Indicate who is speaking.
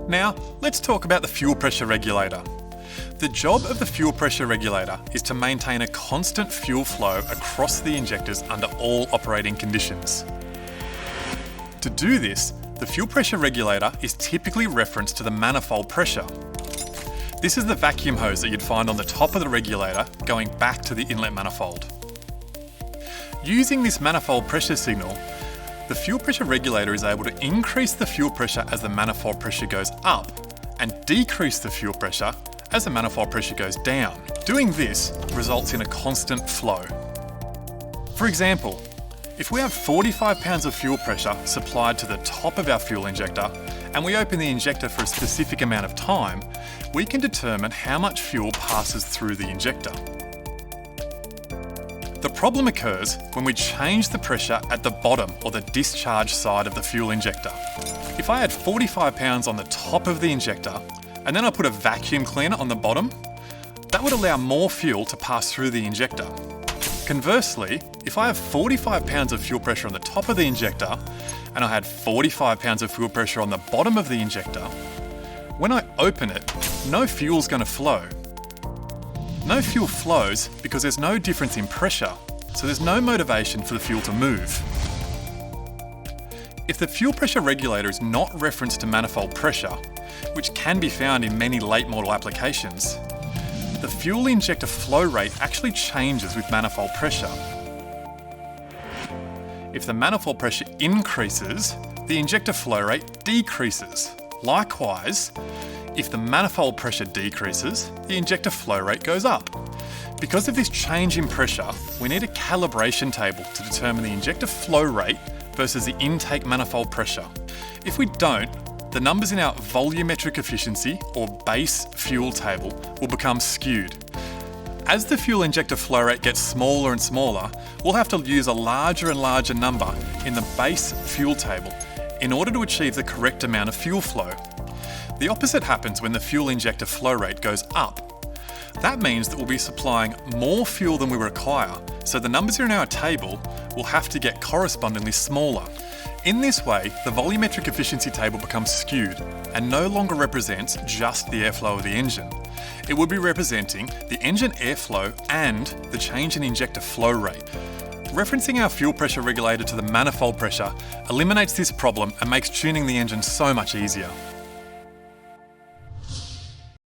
Speaker 1: Now, let's talk about the fuel pressure regulator. The job of the fuel pressure regulator is to maintain a constant fuel flow across the injectors under all operating conditions. To do this, the fuel pressure regulator is typically referenced to the manifold pressure. This is the vacuum hose that you'd find on the top of the regulator going back to the inlet manifold. Using this manifold pressure signal, the fuel pressure regulator is able to increase the fuel pressure as the manifold pressure goes up and decrease the fuel pressure as the manifold pressure goes down. Doing this results in a constant flow. For example, if we have 45 pounds of fuel pressure supplied to the top of our fuel injector and we open the injector for a specific amount of time, we can determine how much fuel passes through the injector. The problem occurs when we change the pressure at the bottom or the discharge side of the fuel injector. If I had 45 pounds on the top of the injector and then I put a vacuum cleaner on the bottom, that would allow more fuel to pass through the injector. Conversely, if I have 45 pounds of fuel pressure on the top of the injector and I had 45 pounds of fuel pressure on the bottom of the injector, when I open it, no fuel's going to flow. No fuel flows because there's no difference in pressure, so there's no motivation for the fuel to move. If the fuel pressure regulator is not referenced to manifold pressure, which can be found in many late model applications, the fuel injector flow rate actually changes with manifold pressure. If the manifold pressure increases, the injector flow rate decreases. Likewise, if the manifold pressure decreases, the injector flow rate goes up. Because of this change in pressure, we need a calibration table to determine the injector flow rate versus the intake manifold pressure. If we don't, the numbers in our volumetric efficiency or base fuel table will become skewed. As the fuel injector flow rate gets smaller and smaller, we'll have to use a larger and larger number in the base fuel table in order to achieve the correct amount of fuel flow. The opposite happens when the fuel injector flow rate goes up. That means that we'll be supplying more fuel than we require, so the numbers in our table will have to get correspondingly smaller. In this way, the volumetric efficiency table becomes skewed and no longer represents just the airflow of the engine. It would be representing the engine airflow and the change in injector flow rate. Referencing our fuel pressure regulator to the manifold pressure eliminates this problem and makes tuning the engine so much easier.